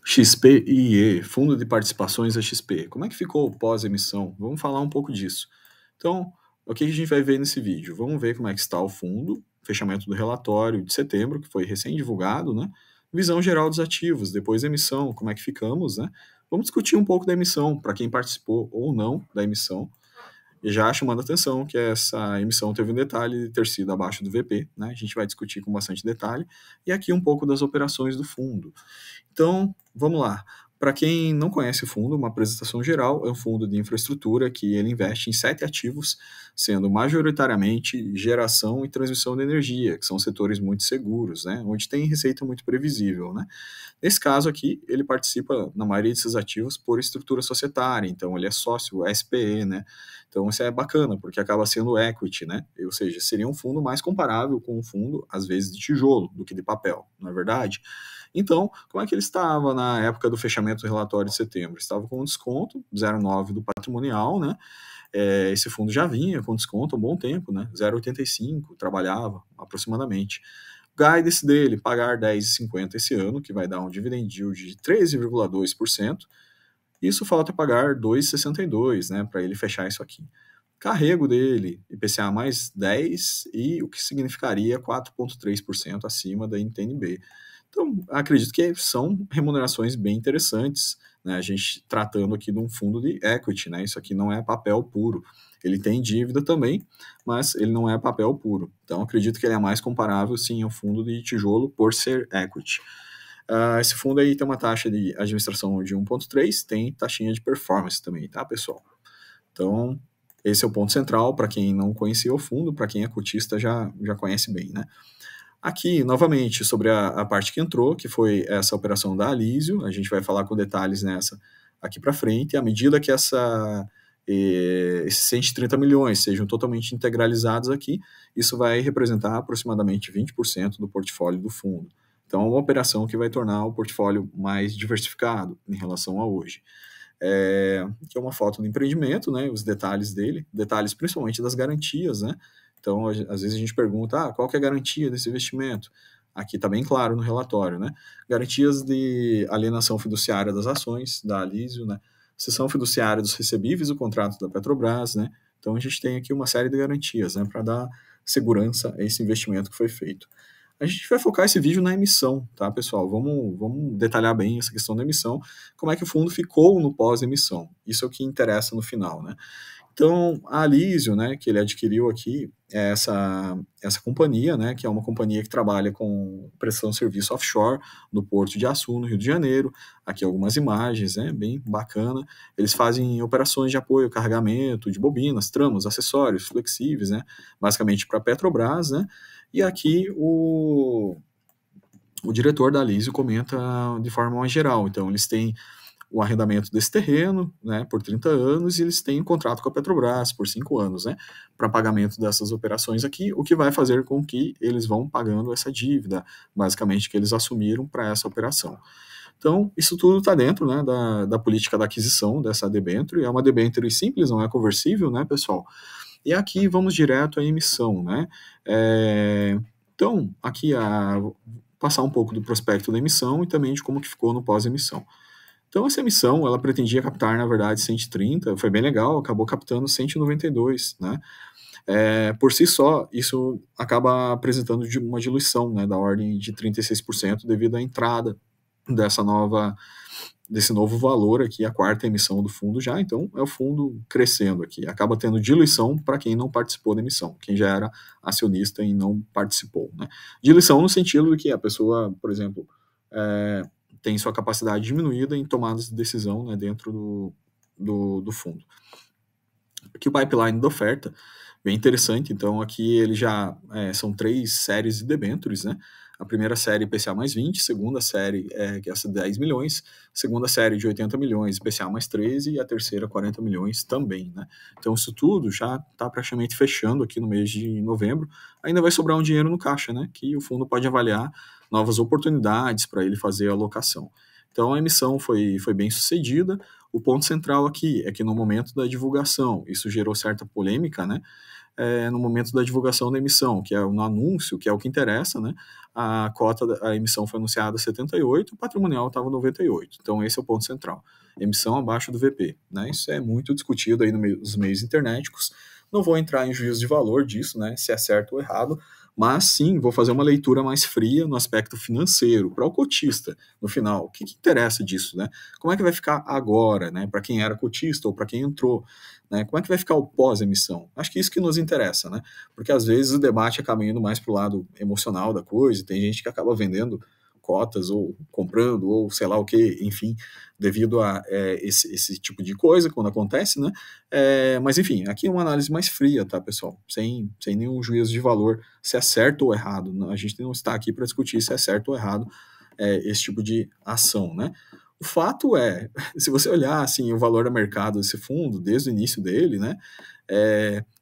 XPIE, Fundo de Participações da XP. Como é que ficou pós-emissão? Vamos falar um pouco disso. Então, o que a gente vai ver nesse vídeo? Vamos ver como é que está o fundo, fechamento do relatório de setembro, que foi recém-divulgado, né? Visão geral dos ativos, depois da emissão, como é que ficamos, né? Vamos discutir um pouco da emissão, para quem participou ou não da emissão. E já chamando a atenção que essa emissão teve um detalhe de ter sido abaixo do VP, né? A gente vai discutir com bastante detalhe. E aqui um pouco das operações do fundo. Então, vamos lá. Para quem não conhece o fundo, uma apresentação geral, é um fundo de infraestrutura que ele investe em 7 ativos, sendo majoritariamente geração e transmissão de energia, que são setores muito seguros, né, onde tem receita muito previsível, né. Nesse caso aqui, ele participa, na maioria desses ativos, por estrutura societária, então ele é sócio SPE, né, então isso é bacana, porque acaba sendo equity, né, ou seja, seria um fundo mais comparável com um fundo, às vezes, de tijolo, do que de papel, não é verdade? Então, como é que ele estava na época do fechamento do relatório de setembro? Estava com um desconto, 0,9 do patrimonial, né? Esse fundo já vinha com desconto há um bom tempo, né? 0,85, trabalhava aproximadamente. O guidance dele, pagar 10,50 esse ano, que vai dar um dividend yield de 13,2%. Isso falta pagar 2,62, né? Para ele fechar isso aqui. Carrego dele, IPCA mais 10, e o que significaria 4,3% acima da NTNB. Então, acredito que são remunerações bem interessantes, né? A gente tratando aqui de um fundo de equity, né? Isso aqui não é papel puro. Ele tem dívida também, mas ele não é papel puro. Então, acredito que ele é mais comparável, sim, ao fundo de tijolo por ser equity. Esse fundo aí tem uma taxa de administração de 1,3, tem taxinha de performance também, tá, pessoal? Então, esse é o ponto central para quem não conhecia o fundo, para quem é cotista já conhece bem, né? Aqui, novamente, sobre a parte que entrou, que foi essa operação da Alísio, a gente vai falar com detalhes nessa aqui para frente, à medida que esses 130 milhões sejam totalmente integralizados aqui, isso vai representar aproximadamente 20% do portfólio do fundo. Então, é uma operação que vai tornar o portfólio mais diversificado em relação a hoje. Que é uma foto do empreendimento, né, os detalhes dele, detalhes principalmente das garantias, né, então às vezes a gente pergunta, qual que é a garantia desse investimento? Aqui está bem claro no relatório, né, garantias de alienação fiduciária das ações, da Alísio, né, cessão fiduciária dos recebíveis do contrato da Petrobras, né, então a gente tem aqui uma série de garantias, né, para dar segurança a esse investimento que foi feito. A gente vai focar esse vídeo na emissão, tá, pessoal? Vamos detalhar bem essa questão da emissão, como é que o fundo ficou no pós-emissão. Isso é o que interessa no final, né? Então, a Alísio, né, que ele adquiriu aqui, é essa companhia, né, que é uma companhia que trabalha com prestação de serviço offshore no Porto de Açu, no Rio de Janeiro. Aqui algumas imagens, né, bem bacana. Eles fazem operações de apoio, carregamento de bobinas, tramos, acessórios flexíveis, né, basicamente para a Petrobras, né, e aqui o diretor da Alísio comenta de forma mais geral. Então, eles têm o arrendamento desse terreno, né, por 30 anos, e eles têm um contrato com a Petrobras por 5 anos, né, para pagamento dessas operações aqui, o que vai fazer com que eles vão pagando essa dívida, basicamente, que eles assumiram para essa operação. Então, isso tudo está dentro, né, da política da aquisição dessa debênture. É uma debênture simples, não é conversível, né, pessoal? E aqui vamos direto à emissão, né? Então, aqui passar um pouco do prospecto da emissão e também de como que ficou no pós-emissão. Então, essa emissão, ela pretendia captar, na verdade, 130, foi bem legal, acabou captando 192, né? Por si só, isso acaba apresentando uma diluição, né, da ordem de 36% devido à entrada desse novo valor aqui, a quarta emissão do fundo já, então é o fundo crescendo aqui, acaba tendo diluição para quem não participou da emissão, quem já era acionista e não participou, né? Diluição no sentido de que a pessoa, por exemplo, tem sua capacidade diminuída em tomadas de decisão, né, dentro do fundo. Aqui o pipeline da oferta, bem interessante, então aqui ele já são 3 séries de debêntures, né? A primeira série IPCA mais 20, segunda série que é essa de 10 milhões, segunda série de 80 milhões, IPCA mais 13 e a terceira 40 milhões também, né? Então isso tudo já está praticamente fechando aqui no mês de novembro, ainda vai sobrar um dinheiro no caixa, né? Que o fundo pode avaliar novas oportunidades para ele fazer a alocação. Então a emissão foi bem sucedida. O ponto central aqui é que no momento da divulgação, isso gerou certa polêmica, né? No momento da divulgação da emissão, que é no anúncio, que é o que interessa, né? a cota, a emissão foi anunciada a 78, o patrimonial estava 98. Então esse é o ponto central. Emissão abaixo do VP, né? Isso é muito discutido aí nos meios internéticos. Não vou entrar em juízo de valor disso, né? Se é certo ou errado, mas sim, vou fazer uma leitura mais fria no aspecto financeiro, para o cotista, no final. O que interessa disso, né? Como é que vai ficar agora, né? Para quem era cotista ou para quem entrou, né? Como é que vai ficar o pós-emissão? Acho que isso que nos interessa, né? Porque às vezes o debate acaba indo mais para o lado emocional da coisa, tem gente que acaba vendendo cotas ou comprando ou sei lá o que, enfim, devido a esse tipo de coisa quando acontece, né? Mas enfim, aqui é uma análise mais fria, tá, pessoal? Sem nenhum juízo de valor se é certo ou errado. A gente não está aqui para discutir se é certo ou errado esse tipo de ação, né? O fato é, se você olhar assim o valor a mercado desse fundo desde o início dele, né?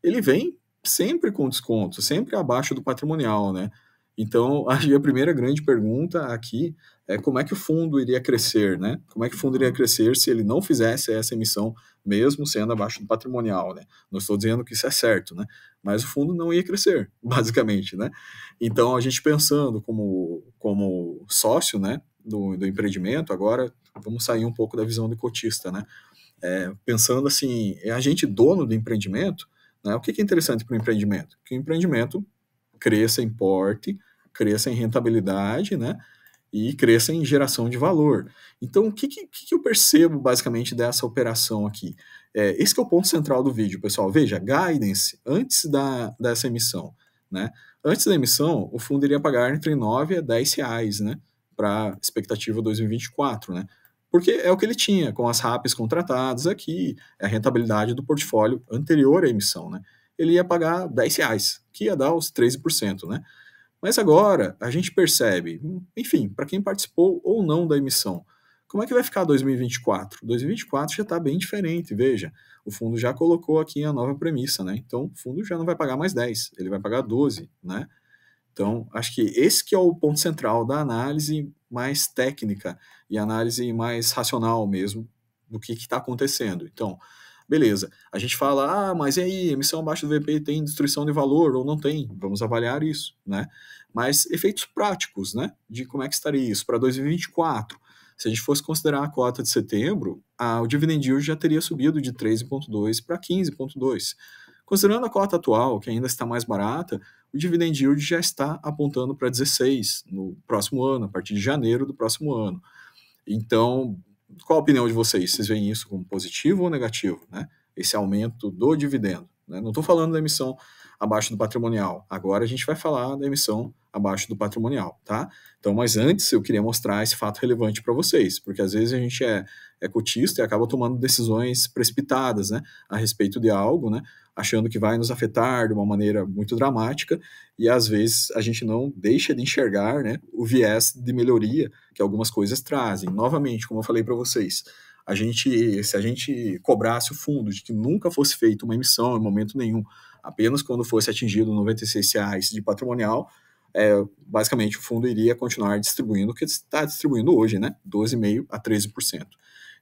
Ele vem sempre com desconto, sempre abaixo do patrimonial, né? Então, acho que a primeira grande pergunta aqui é como é que o fundo iria crescer, né? Como é que o fundo iria crescer se ele não fizesse essa emissão, mesmo sendo abaixo do patrimonial, né? Não estou dizendo que isso é certo, né? Mas o fundo não ia crescer, basicamente, né? Então, a gente pensando como sócio, né, do empreendimento, agora vamos sair um pouco da visão do cotista, né? Pensando assim, é a gente dono do empreendimento, né? O que é interessante para o empreendimento? Que o empreendimento cresça em porte, cresça em rentabilidade, né? E cresça em geração de valor. Então, o que eu percebo basicamente dessa operação aqui? Esse que é o ponto central do vídeo, pessoal. Veja, guidance antes dessa emissão, né? Antes da emissão, o fundo iria pagar entre 9 a 10 reais, né? Para expectativa 2024, né? Porque é o que ele tinha, com as RAPs contratadas aqui, a rentabilidade do portfólio anterior à emissão, né? Ele ia pagar 10 reais, que ia dar os 13%, né? Mas agora a gente percebe, enfim, para quem participou ou não da emissão, como é que vai ficar 2024? 2024 já está bem diferente, veja, o fundo já colocou aqui a nova premissa, né? Então o fundo já não vai pagar mais 10, ele vai pagar 12, né? Então, acho que esse que é o ponto central da análise mais técnica e análise mais racional mesmo do que está acontecendo. Então, beleza, a gente fala, mas e aí, emissão abaixo do VP tem destruição de valor ou não tem? Vamos avaliar isso, né? Mas efeitos práticos, né? De como é que estaria isso para 2024. Se a gente fosse considerar a cota de setembro, o dividend yield já teria subido de 13,2 para 15,2. Considerando a cota atual, que ainda está mais barata, o dividend yield já está apontando para 16 no próximo ano, a partir de janeiro do próximo ano. Então, qual a opinião de vocês? Vocês veem isso como positivo ou negativo, né? Esse aumento do dividendo, né? Não estou falando da emissão abaixo do patrimonial. Agora a gente vai falar da emissão abaixo do patrimonial, tá? Então, mas antes eu queria mostrar esse fato relevante para vocês, porque às vezes a gente é cotista e acaba tomando decisões precipitadas, né, a respeito de algo, né, achando que vai nos afetar de uma maneira muito dramática, e às vezes a gente não deixa de enxergar, né, o viés de melhoria que algumas coisas trazem. Novamente, como eu falei para vocês, se a gente cobrasse o fundo de que nunca fosse feita uma emissão em momento nenhum, apenas quando fosse atingido R$ 96 de patrimonial, basicamente o fundo iria continuar distribuindo o que está distribuindo hoje, né, 12,5% a 13%.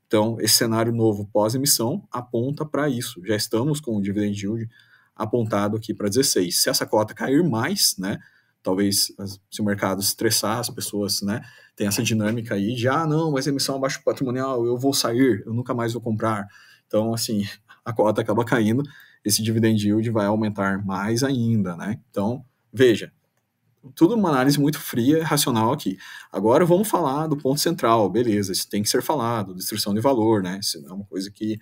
Então, esse cenário novo pós-emissão aponta para isso. Já estamos com o dividend yield apontado aqui para 16. Se essa cota cair mais, né, talvez se o mercado estressar, as pessoas, né, tem essa dinâmica aí de, não, mas emissão abaixo patrimonial, eu vou sair, eu nunca mais vou comprar. Então, assim, a cota acaba caindo, esse dividend yield vai aumentar mais ainda, né? Então, veja, tudo uma análise muito fria e racional aqui. Agora vamos falar do ponto central, beleza, isso tem que ser falado, destruição de valor, né? Isso é uma coisa que,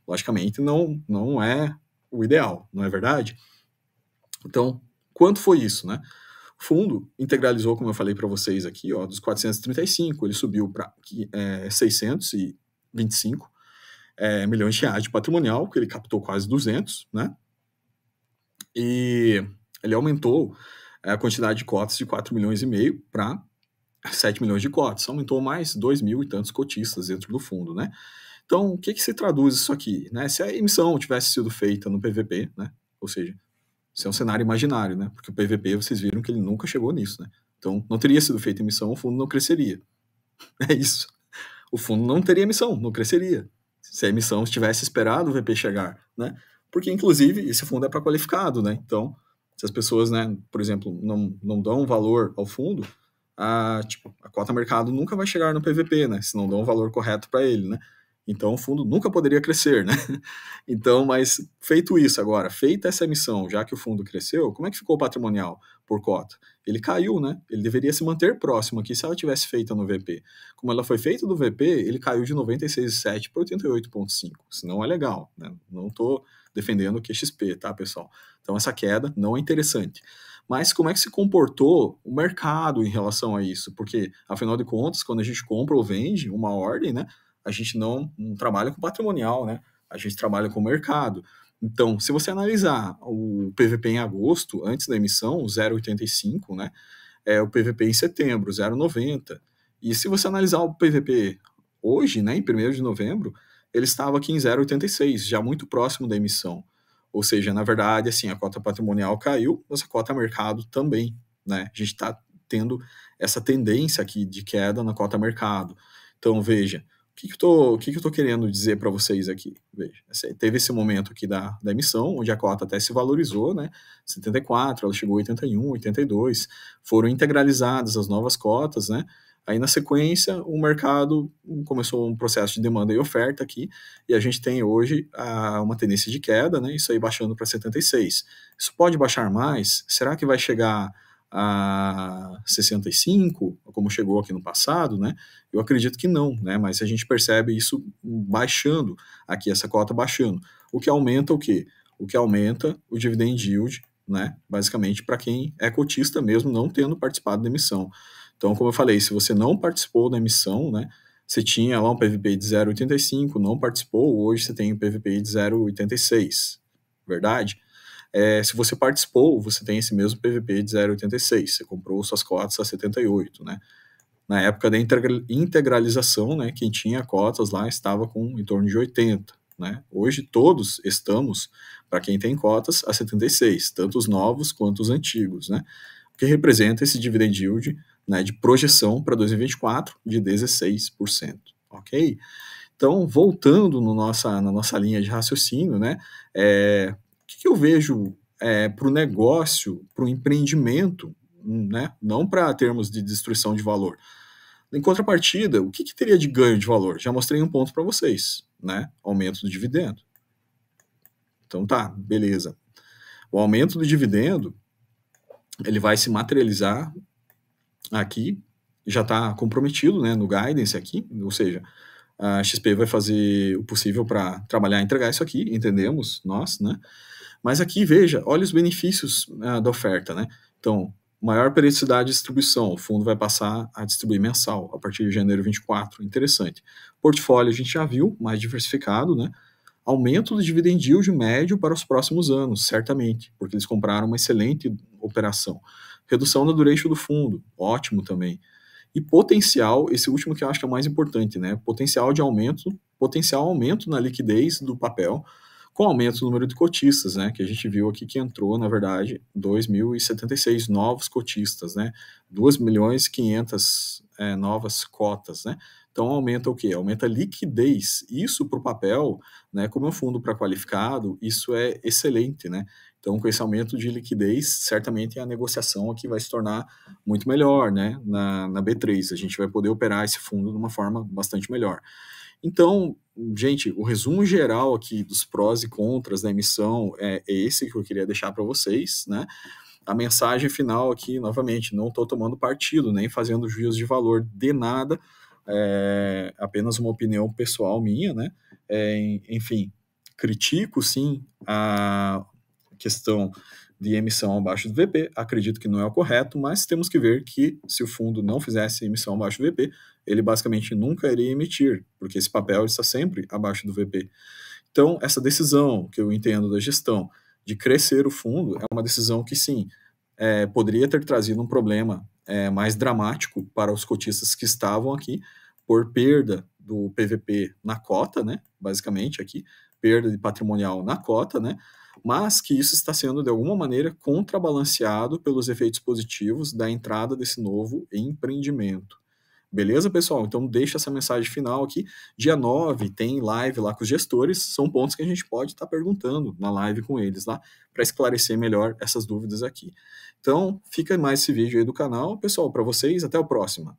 logicamente, não é o ideal, não é verdade? Então, quanto foi isso, né? O fundo integralizou, como eu falei para vocês aqui, dos 435, ele subiu para 625 milhões de reais de patrimonial, que ele captou quase 200, né? E ele aumentou a quantidade de cotas de 4,5 milhões para 7 milhões de cotas. Aumentou mais 2 mil e tantos cotistas dentro do fundo, né? Então, o que se traduz isso aqui? Né? Se a emissão tivesse sido feita no PVP, né? Ou seja, isso é um cenário imaginário, né? Porque o PVP, vocês viram que ele nunca chegou nisso, né? Então, não teria sido feita emissão, o fundo não cresceria. É isso. O fundo não teria emissão, não cresceria. Se a emissão tivesse esperado o VP chegar, né? Porque, inclusive, esse fundo é para qualificado, né? Então, Se as pessoas, né, por exemplo, não dão valor ao fundo, a cota mercado nunca vai chegar no PVP, né, se não dão o valor correto para ele, né? Então o fundo nunca poderia crescer, né? Então, mas feito isso agora, feita essa emissão, já que o fundo cresceu, como é que ficou o patrimonial por cota? Ele caiu, né? Ele deveria se manter próximo aqui se ela tivesse feita no VP. Como ela foi feita do VP, ele caiu de 96,7 para 88,5. Isso não é legal, né? Não estou defendendo o QXP, tá, pessoal? Então essa queda não é interessante. Mas como é que se comportou o mercado em relação a isso? Porque, afinal de contas, quando a gente compra ou vende uma ordem, né, a gente não trabalha com patrimonial, né? A gente trabalha com o mercado. Então, se você analisar o PVP em agosto, antes da emissão, 0,85, né? O PVP em setembro, 0,90. E se você analisar o PVP hoje, né, em 1º de novembro, ele estava aqui em 0,86, já muito próximo da emissão. Ou seja, na verdade, assim, a cota patrimonial caiu, mas a cota mercado também, né? A gente está tendo essa tendência aqui de queda na cota mercado. Então, veja, o que eu tô querendo dizer para vocês aqui? Veja, teve esse momento aqui da emissão, onde a cota até se valorizou, né? 74, ela chegou a 81, 82, foram integralizadas as novas cotas, né? Aí, na sequência, o mercado começou um processo de demanda e oferta aqui, e a gente tem hoje uma tendência de queda, né? Isso aí baixando para 76. Isso pode baixar mais? Será que vai chegar a 65, como chegou aqui no passado, né? Eu acredito que não, né? Mas a gente percebe isso baixando aqui, essa cota baixando. O que aumenta o quê? O que aumenta o dividend yield, né? Basicamente para quem é cotista mesmo, não tendo participado da emissão. Então, como eu falei, se você não participou da emissão, né? Você tinha lá um PVP de 0,85, não participou, hoje você tem um PVP de 0,86, verdade? Se você participou, você tem esse mesmo PVP de 0,86, você comprou suas cotas a 78, né? Na época da integralização, né, quem tinha cotas lá estava com em torno de 80, né? Hoje todos estamos, para quem tem cotas, a 76, tanto os novos quanto os antigos, né? O que representa esse dividend yield, né, de projeção para 2024 de 16%, ok? Então, voltando no na nossa linha de raciocínio, né, o que eu vejo para o negócio, para o empreendimento, né, não para termos de destruição de valor. Em contrapartida, o que teria de ganho de valor? Já mostrei um ponto para vocês, né? Aumento do dividendo. Então tá, beleza. O aumento do dividendo, ele vai se materializar aqui, já está comprometido, né, no guidance aqui, ou seja, a XP vai fazer o possível para trabalhar e entregar isso aqui, entendemos, nós, né? Mas aqui, veja, olha os benefícios da oferta, né? Então, maior periodicidade de distribuição, o fundo vai passar a distribuir mensal a partir de janeiro 24, interessante. Portfólio a gente já viu, mais diversificado, né? Aumento do dividend yield médio para os próximos anos, certamente, porque eles compraram uma excelente operação. Redução da duration do fundo, ótimo também. E potencial, esse último que eu acho que é o mais importante, né? Potencial aumento na liquidez do papel, com aumento do número de cotistas, né? Que a gente viu aqui que entrou, na verdade, 2.076 novos cotistas, né? 2.500.000 novas cotas, né? Então aumenta o quê? Aumenta a liquidez. Isso para o papel, né? Como é um fundo pré-qualificado, isso é excelente, né? Então, com esse aumento de liquidez, certamente a negociação aqui vai se tornar muito melhor, né? Na B3, a gente vai poder operar esse fundo de uma forma bastante melhor. Então, gente, o resumo geral aqui dos prós e contras da emissão é esse que eu queria deixar para vocês, né? A mensagem final aqui, novamente, não estou tomando partido, nem fazendo juízo de valor de nada, apenas uma opinião pessoal minha, né? Enfim, critico sim a questão de emissão abaixo do VP, acredito que não é o correto, mas temos que ver que se o fundo não fizesse emissão abaixo do VP, ele basicamente nunca iria emitir, porque esse papel está sempre abaixo do VP. Então, essa decisão que eu entendo da gestão de crescer o fundo é uma decisão que sim, poderia ter trazido um problema mais dramático para os cotistas que estavam aqui, por perda do PVP na cota, né, basicamente aqui, perda de patrimonial na cota, né, mas que isso está sendo, de alguma maneira, contrabalanceado pelos efeitos positivos da entrada desse novo empreendimento. Beleza, pessoal? Então deixa essa mensagem final aqui. Dia 9 tem live lá com os gestores, são pontos que a gente pode estar perguntando na live com eles lá, para esclarecer melhor essas dúvidas aqui. Então, fica mais esse vídeo aí do canal. Pessoal, para vocês, até o próximo.